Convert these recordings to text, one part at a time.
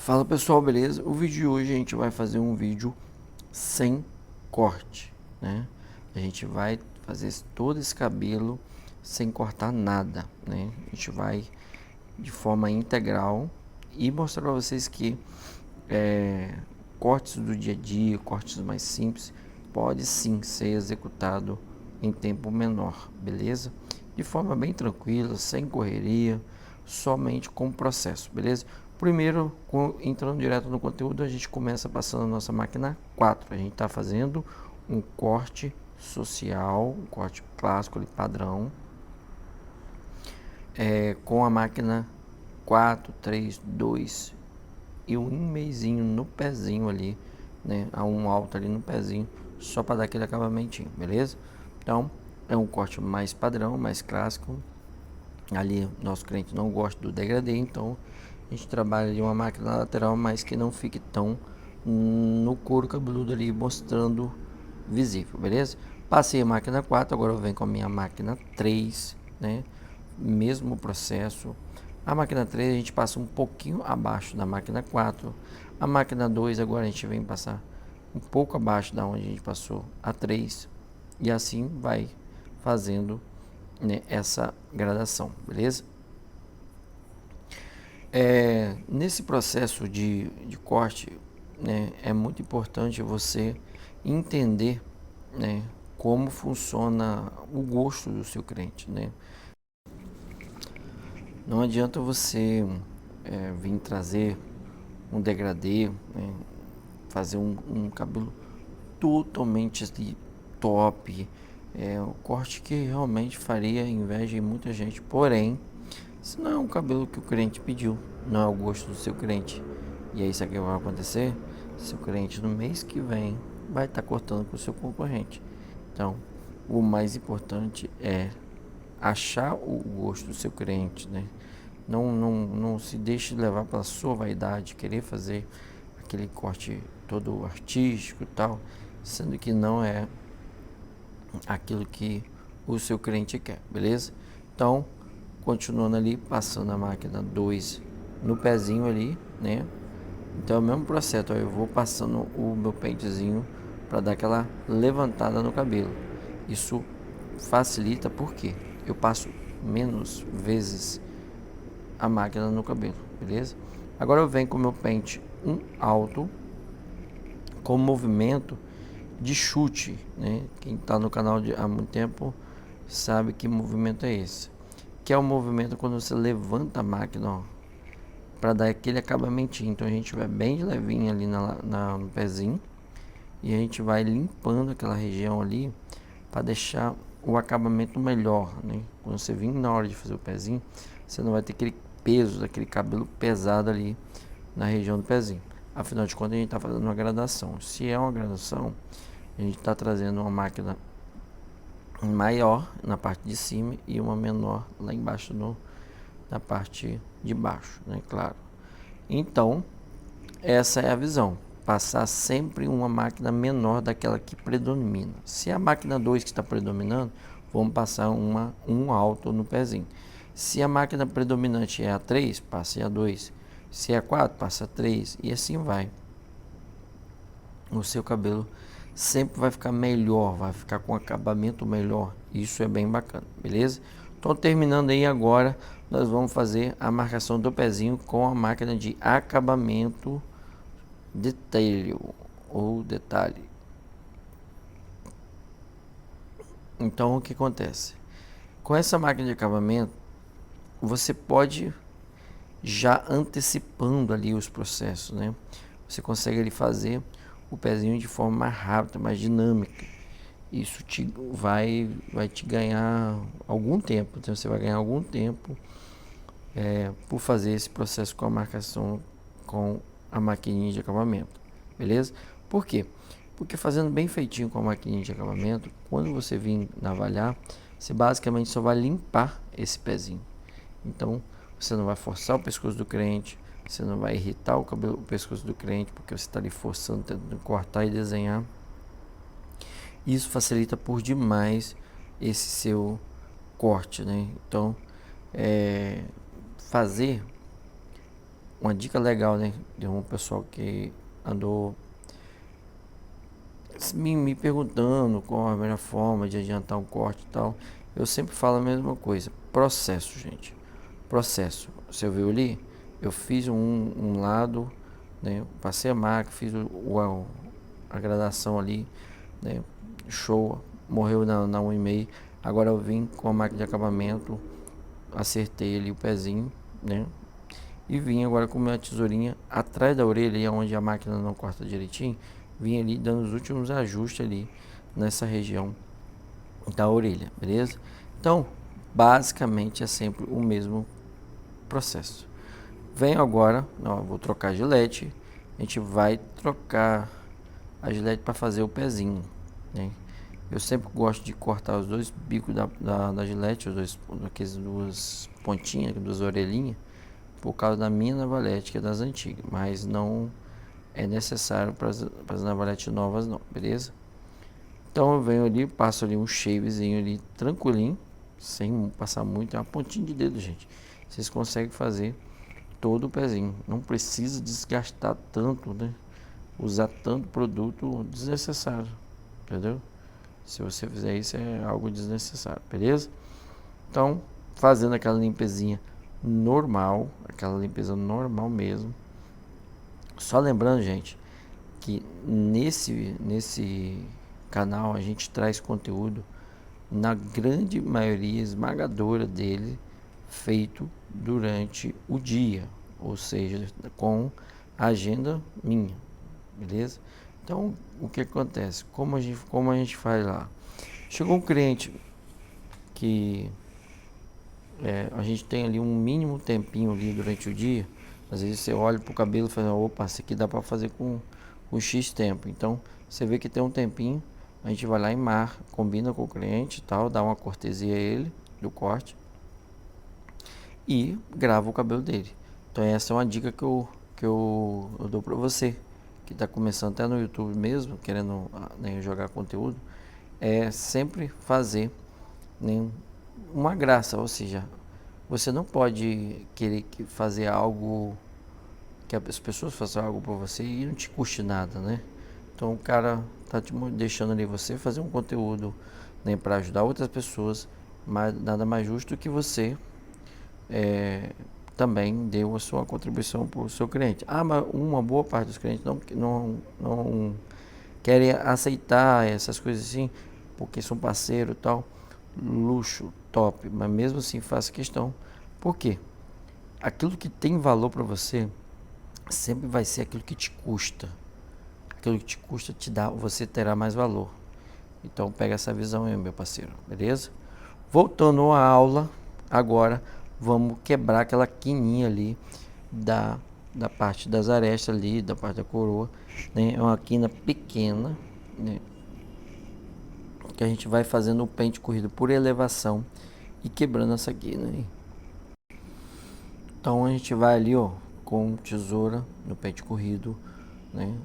Fala pessoal, beleza? O vídeo de hoje a gente vai fazer um vídeo sem corte, né? A gente vai fazer todo esse cabelo sem cortar nada, né? A gente vai de forma integral e mostrar para vocês que cortes do dia a dia, cortes mais simples, pode sim ser executado em tempo menor, beleza? De forma bem tranquila, sem correria, somente com o processo, beleza? Primeiro, entrando direto no conteúdo, a gente começa passando a nossa máquina 4. A gente está fazendo um corte social, um corte clássico, ali, padrão, com a máquina 4, 3, 2 e um mesinho no pezinho ali, né? A um alto ali no pezinho, só para dar aquele acabamentinho, beleza? Então, é um corte mais padrão, mais clássico. Ali, nosso cliente não gosta do degradê, então a gente trabalha de uma máquina lateral, mas que não fique tão no couro cabeludo ali, mostrando visível, beleza? Passei a máquina 4, agora eu venho com a minha máquina 3, né? Mesmo processo. A máquina 3 a gente passa um pouquinho abaixo da máquina 4. A máquina 2 agora a gente vem passar um pouco abaixo da onde a gente passou a 3. E assim vai fazendo, né, essa gradação, beleza? Nesse processo de corte, né, é muito importante você entender, né, como funciona o gosto do seu cliente, né? Não adianta você vir trazer um degradê, né, fazer um cabelo totalmente assim, top, um corte que realmente faria inveja em muita gente, porém, se não é um cabelo que o cliente pediu, não é o gosto do seu cliente. E aí sabe o que vai acontecer? Seu cliente no mês que vem vai estar cortando com o seu concorrente. Então, o mais importante é achar o gosto do seu cliente, né? Não se deixe levar pela sua vaidade, querer fazer aquele corte todo artístico e tal, sendo que não é aquilo que o seu cliente quer, beleza? Então, continuando ali, passando a máquina 2 no pezinho ali, né? Então é o mesmo processo, ó, eu vou passando o meu pentezinho para dar aquela levantada no cabelo. Isso facilita porque eu passo menos vezes a máquina no cabelo, beleza? Agora eu venho com o meu pente alto com movimento de chute, né? Quem está no canal há muito tempo sabe que movimento é esse, que é o movimento quando você levanta a máquina para dar aquele acabamentinho. Então a gente vai bem de levinho ali no pezinho e a gente vai limpando aquela região ali para deixar o acabamento melhor, né? Quando você vir na hora de fazer o pezinho, você não vai ter aquele peso daquele cabelo pesado ali na região do pezinho. Afinal de contas, a gente está fazendo uma gradação. Se é uma gradação, a gente está trazendo uma máquina maior na parte de cima e uma menor lá embaixo na parte de baixo, né? Claro. Então, essa é a visão. Passar sempre uma máquina menor daquela que predomina. Se a máquina 2 que está predominando, vamos passar um alto no pezinho. Se a máquina predominante é a 3, passe a 2. Se é a 4, passa a 3. E assim vai. O seu cabelo sempre vai ficar melhor, vai ficar com acabamento melhor. Isso é bem bacana, beleza? Então, terminando aí agora, nós vamos fazer a marcação do pezinho com a máquina de acabamento detalhe ou detalhe. Então, o que acontece? Com essa máquina de acabamento, você pode já antecipando ali os processos, né? Você consegue ali fazer o pezinho de forma mais rápida, mais dinâmica. Isso vai te ganhar algum tempo. Então você vai ganhar algum tempo por fazer esse processo com a marcação com a maquininha de acabamento, beleza? Por quê? Porque fazendo bem feitinho com a maquininha de acabamento, quando você vir navalhar, você basicamente só vai limpar esse pezinho. Então você não vai forçar o pescoço do cliente, você não vai irritar o pescoço do cliente, porque você está ali forçando, tentando cortar e desenhar. Isso facilita por demais esse seu corte, né? Então, fazer uma dica legal, né, de um pessoal que andou me perguntando qual a melhor forma de adiantar um corte e tal. Eu sempre falo a mesma coisa: processo, gente. Processo. Você viu ali? Eu fiz um lado, né? Passei a máquina, fiz a gradação ali, né? Show, morreu na 1,5. Agora eu vim com a máquina de acabamento, acertei ali o pezinho, né? E vim agora com minha tesourinha atrás da orelha, onde a máquina não corta direitinho. Vim ali dando os últimos ajustes ali nessa região da orelha, beleza? Então, basicamente é sempre o mesmo processo. Venho agora, ó, vou trocar a gilete. A gente vai trocar a gilete para fazer o pezinho, né? Eu sempre gosto de cortar os dois bicos da gilete, os dois, aqueles duas pontinhas, duas orelhinhas, por causa da minha navalética das antigas, mas não é necessário para as navaletes novas não, beleza? Então eu venho ali, passo ali um shavezinho ali, tranquilinho, sem passar muito, é uma pontinha de dedo, gente. Vocês conseguem fazer todo o pezinho, não precisa desgastar tanto, né? Usar tanto produto desnecessário, entendeu? Se você fizer isso é algo desnecessário, beleza? Então, fazendo aquela limpezinha normal, aquela limpeza normal mesmo. Só lembrando, gente, que nesse canal a gente traz conteúdo, na grande maioria esmagadora dele, feito durante o dia, ou seja, com a agenda minha, beleza? Então, o que acontece? Como a gente faz lá? Chegou um cliente que a gente tem ali um mínimo tempinho ali durante o dia. Às vezes você olha pro cabelo e fala, opa, isso aqui dá para fazer com X tempo. Então, você vê que tem um tempinho, a gente vai lá e combina com o cliente e tal, dá uma cortesia a ele do corte e grava o cabelo dele. Então, essa é uma dica que eu dou para você que está começando até no YouTube mesmo, querendo, né, jogar conteúdo, é sempre fazer, né, uma graça, ou seja, você não pode querer fazer algo, que as pessoas façam algo por você e não te custe nada, né? Então o cara tá te deixando ali você fazer um conteúdo, né, para ajudar outras pessoas, mas nada mais justo que você também deu a sua contribuição para o seu cliente. Ah, mas uma boa parte dos clientes não querem aceitar essas coisas assim, porque são parceiro e tal. Luxo, top, mas mesmo assim faça questão. Por quê? Aquilo que tem valor para você sempre vai ser aquilo que te custa. Aquilo que te custa você terá mais valor. Então pega essa visão aí, meu parceiro, beleza? Voltando à aula, agora vamos quebrar aquela quininha ali da, da parte das arestas ali, da parte da coroa, né? É uma quina pequena, né? Que a gente vai fazendo o pente corrido por elevação e quebrando essa quina aí. Então a gente vai ali, ó, com tesoura no pente corrido, né?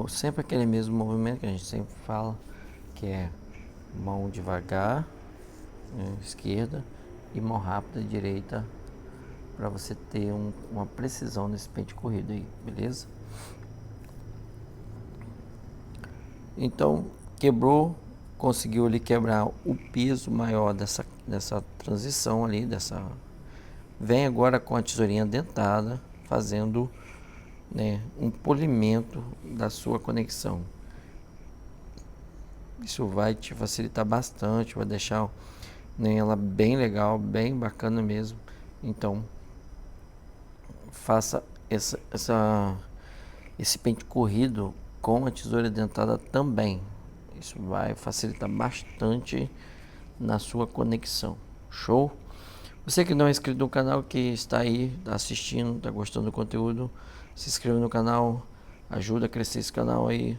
Sempre aquele mesmo movimento que a gente sempre fala, que é mão devagar, né, esquerda, e mão rápida, direita, para você ter uma precisão nesse pente corrido aí, beleza? Então, quebrou, conseguiu ali quebrar o peso maior dessa transição ali, vem agora com a tesourinha dentada, fazendo, né, um polimento da sua conexão. Isso vai te facilitar bastante, vai deixar, né, ela bem legal, bem bacana mesmo. Então, faça esse pente corrido com a tesoura dentada também. Isso vai facilitar bastante na sua conexão. Show? Você que não é inscrito no canal, que está aí, está assistindo, está gostando do conteúdo, se inscreva no canal, ajuda a crescer esse canal aí,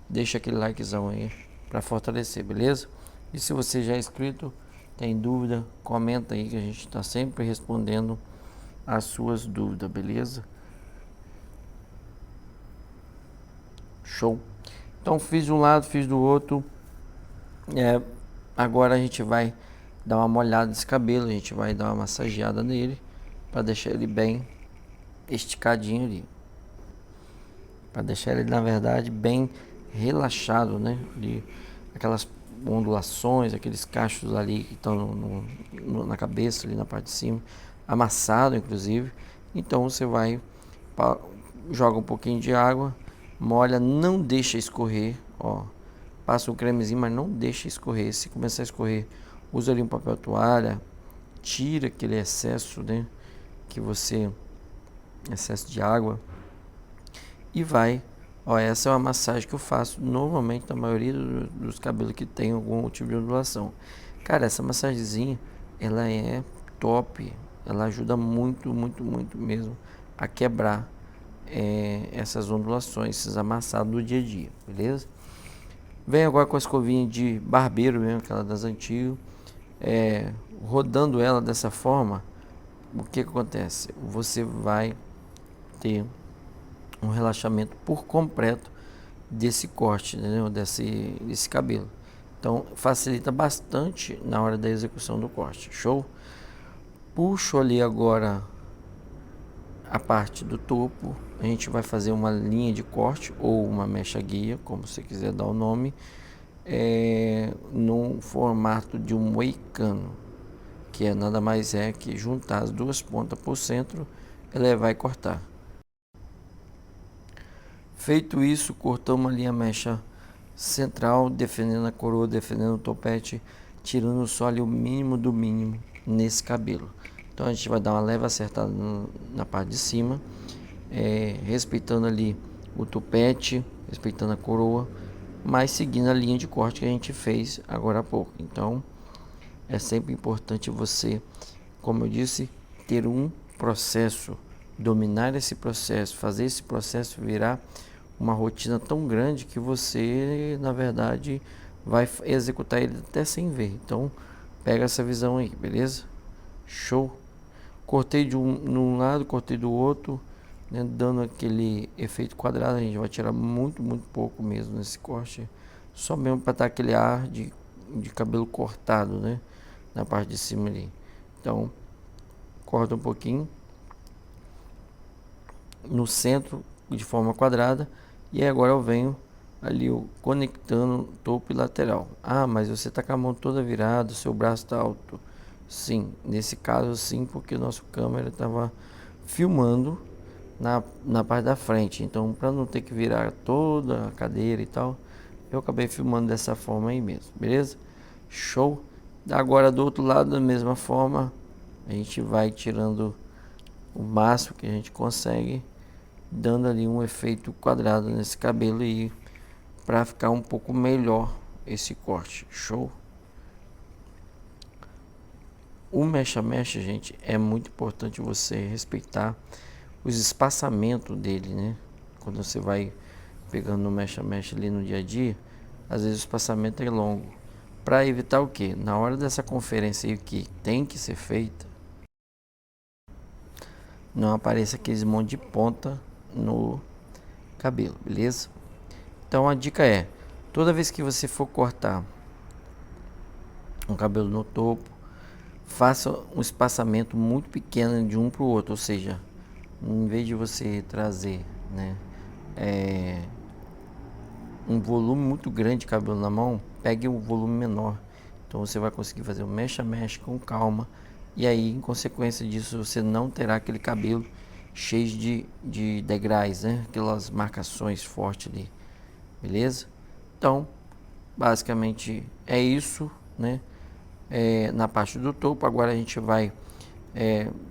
deixa aquele likezão aí para fortalecer, beleza? E se você já é inscrito, tem dúvida, comenta aí que a gente está sempre respondendo as suas dúvidas, beleza? Show. Então fiz de um lado, fiz do outro. Agora a gente vai dar uma molhada nesse cabelo, a gente vai dar uma massageada nele para deixar ele bem esticadinho ali, para deixar ele, na verdade, bem relaxado, né? De aquelas ondulações, aqueles cachos ali que estão na cabeça, ali na parte de cima, amassado inclusive. Então você vai, joga um pouquinho de água, molha, não deixa escorrer, ó. Passa o cremezinho, mas não deixa escorrer. Se começar a escorrer, usa ali um papel toalha, tira aquele excesso, né? Excesso de água, e vai. Ó, essa é uma massagem que eu faço normalmente na maioria dos cabelos que tem algum tipo de ondulação. Cara, essa massagenzinha, ela é top. Ela ajuda muito, muito, muito mesmo a quebrar essas ondulações, esses amassados do dia a dia, beleza? Vem agora com a escovinha de barbeiro mesmo, aquela das antigas, rodando ela dessa forma. O que acontece? Você vai ter um relaxamento por completo desse corte, entendeu? Desse cabelo. Então facilita bastante na hora da execução do corte. Show? Puxo ali agora a parte do topo. A gente vai fazer uma linha de corte ou uma mecha guia, como você quiser dar o nome, no formato de um moicano, que é nada mais é que juntar as duas pontas por centro, ela vai cortar. Feito isso, cortamos ali a mecha central, defendendo a coroa, defendendo o topete, tirando só ali o mínimo do mínimo nesse cabelo. Então a gente vai dar uma leve acertada na parte de cima, respeitando ali o topete, respeitando a coroa, mas seguindo a linha de corte que a gente fez agora há pouco. Então é sempre importante você, como eu disse, ter um processo, dominar esse processo, fazer esse processo virar uma rotina tão grande que você, na verdade, vai executar ele até sem ver. Então pega essa visão aí, beleza? Show! Cortei de um lado, cortei do outro, né, dando aquele efeito quadrado. A gente vai tirar muito, muito pouco mesmo nesse corte, só mesmo para dar aquele ar de cabelo cortado, né, na parte de cima ali. Então corta um pouquinho no centro de forma quadrada, e agora eu venho ali conectando topo e lateral. Ah, mas você está com a mão toda virada, seu braço está alto. Sim, nesse caso sim, porque o nosso câmera estava filmando na parte da frente. Então, para não ter que virar toda a cadeira e tal, eu acabei filmando dessa forma aí mesmo, beleza? Show! Agora do outro lado, da mesma forma, a gente vai tirando o máximo que a gente consegue, dando ali um efeito quadrado nesse cabelo aí, para ficar um pouco melhor esse corte. Show? O mecha-mecha, gente, é muito importante você respeitar os espaçamentos dele, né? Quando você vai pegando no mecha-mecha ali no dia a dia, às vezes o espaçamento é longo. Para evitar o que? Na hora dessa conferência aí que tem que ser feita, não apareça aqueles monte de ponta no cabelo, beleza? Então a dica é, toda vez que você for cortar um cabelo no topo, faça um espaçamento muito pequeno de um para o outro, ou seja, em vez de você trazer, né, um volume muito grande de cabelo na mão, pegue um volume menor. Então você vai conseguir fazer o mecha-mecha com calma, e aí em consequência disso você não terá aquele cabelo cheio de degraus, né, aquelas marcações fortes ali, beleza? Então basicamente é isso, né? Na parte do topo, agora a gente vai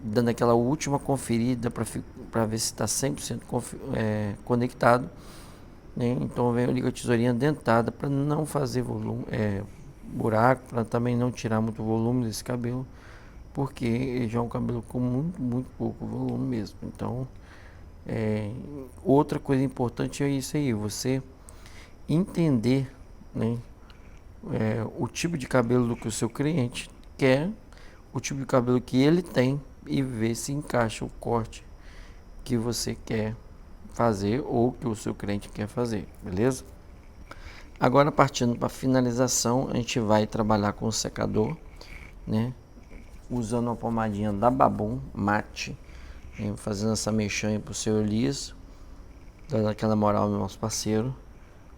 dando aquela última conferida para ver se está 100% conectado, né? Então eu ligo a tesourinha dentada para não fazer volume, buraco, para também não tirar muito volume desse cabelo, porque ele já é um cabelo com muito, muito pouco volume mesmo. Então outra coisa importante é isso aí, você entender, né, o tipo de cabelo do que o seu cliente quer, o tipo de cabelo que ele tem, e ver se encaixa o corte que você quer fazer ou que o seu cliente quer fazer, beleza? Agora partindo para finalização, a gente vai trabalhar com o secador, né? Usando uma pomadinha da Babum mate, fazendo essa mexão aí pro seu Elias, dando aquela moral no nosso parceiro,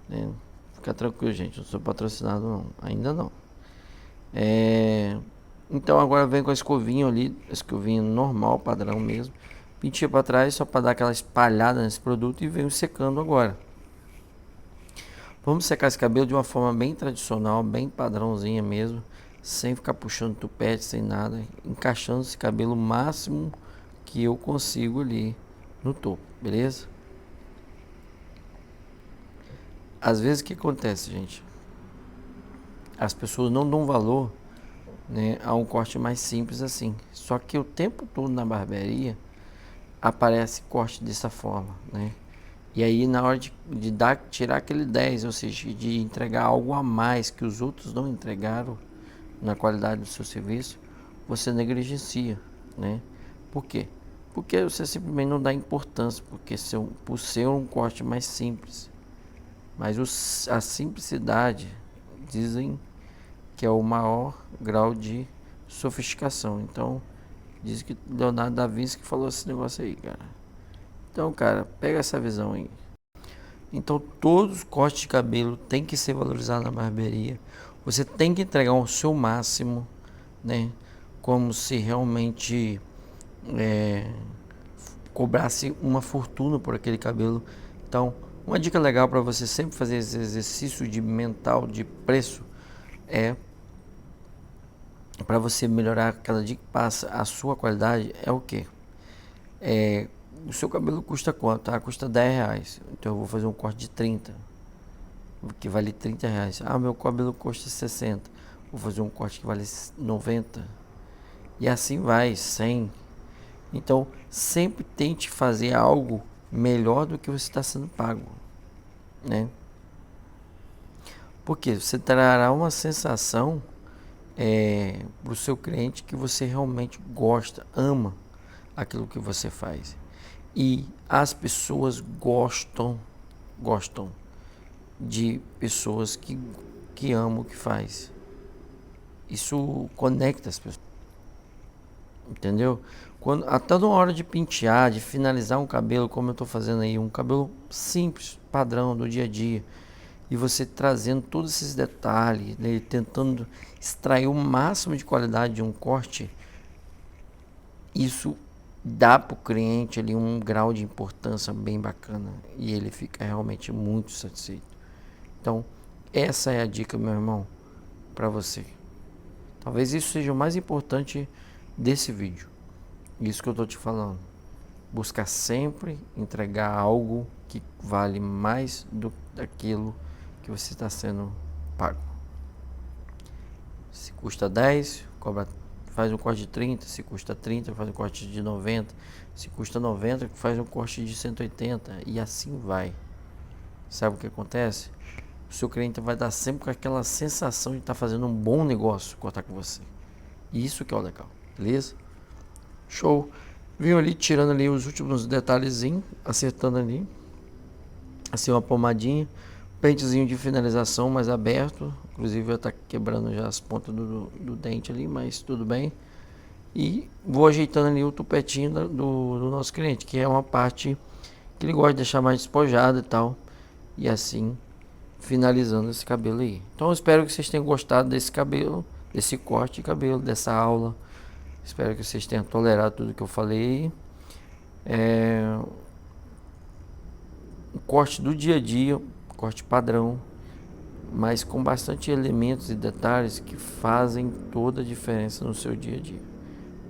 né? Fica tranquilo, gente, não sou patrocinado não, ainda não. Então agora vem com a escovinha ali, a escovinha normal, padrão mesmo, pintinha para trás só para dar aquela espalhada nesse produto e venho secando agora. Vamos secar esse cabelo de uma forma bem tradicional, bem padrãozinha mesmo, sem ficar puxando tupete, sem nada, encaixando esse cabelo o máximo que eu consigo ali no topo, beleza? Às vezes o que acontece, gente? As pessoas não dão valor, né, a um corte mais simples assim. Só que o tempo todo na barbearia aparece corte dessa forma, né? E aí na hora de tirar aquele 10, ou seja, de entregar algo a mais que os outros não entregaram na qualidade do seu serviço, você negligencia, né? Por quê? Porque você simplesmente não dá importância, porque por ser um corte mais simples. Mas a simplicidade, dizem que é o maior grau de sofisticação. Então, diz que Leonardo da Vinci que falou esse negócio aí, cara. Então, cara, pega essa visão aí. Então, todos os cortes de cabelo tem que ser valorizados na barbearia. Você tem que entregar o seu máximo, né? Como se realmente cobrasse uma fortuna por aquele cabelo. Então, uma dica legal para você sempre fazer esse exercício de mental de preço é para você melhorar cada dia que passa a sua qualidade é o que? O seu cabelo custa quanto? Ah, custa 10 reais. Então eu vou fazer um corte de 30, que vale 30 reais. Ah, meu cabelo custa 60. Vou fazer um corte que vale 90. E assim vai, 100. Então sempre tente fazer algo melhor do que você está sendo pago, né? Porque você trará uma sensação para o seu cliente que você realmente gosta, ama aquilo que você faz. E as pessoas gostam de pessoas que amam o que faz. Isso conecta as pessoas, entendeu? Até na hora de pentear, de finalizar um cabelo, como eu estou fazendo aí, um cabelo simples, padrão do dia a dia, e você trazendo todos esses detalhes, né, tentando extrair o máximo de qualidade de um corte, isso dá para o cliente ali um grau de importância bem bacana e ele fica realmente muito satisfeito. Então, essa é a dica, meu irmão, para você. Talvez isso seja o mais importante desse vídeo. Isso que eu tô te falando. Buscar sempre entregar algo que vale mais daquilo que você está sendo pago. Se custa 10, faz um corte de 30. Se custa 30, faz um corte de 90. Se custa 90, faz um corte de 180. E assim vai. Sabe o que acontece? O seu cliente vai dar sempre com aquela sensação de estar fazendo um bom negócio cortar com você. E isso que é o legal, beleza? Show. Vim ali tirando ali os últimos detalhezinhos, acertando ali. Assim uma pomadinha. Pentezinho de finalização mais aberto. Inclusive já tá quebrando já as pontas do dente ali, mas tudo bem. E vou ajeitando ali o tupetinho do nosso cliente, que é uma parte que ele gosta de deixar mais despojada e tal. E assim finalizando esse cabelo aí. Então eu espero que vocês tenham gostado desse cabelo, desse corte de cabelo, dessa aula. Espero que vocês tenham tolerado tudo que eu falei. Um corte do dia a dia, corte padrão, mas com bastante elementos e detalhes que fazem toda a diferença no seu dia a dia.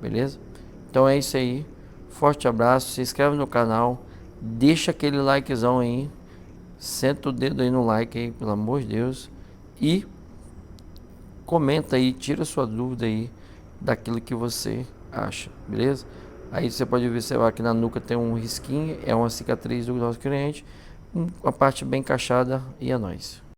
Beleza? Então é isso aí. Forte abraço, se inscreve no canal, deixa aquele likezão aí. Senta o dedo aí no like aí, pelo amor de Deus. E comenta aí, tira sua dúvida aí daquilo que você acha, beleza? Aí você pode observar que na nuca tem um risquinho, é uma cicatriz do nosso cliente, uma parte bem encaixada e é nóis.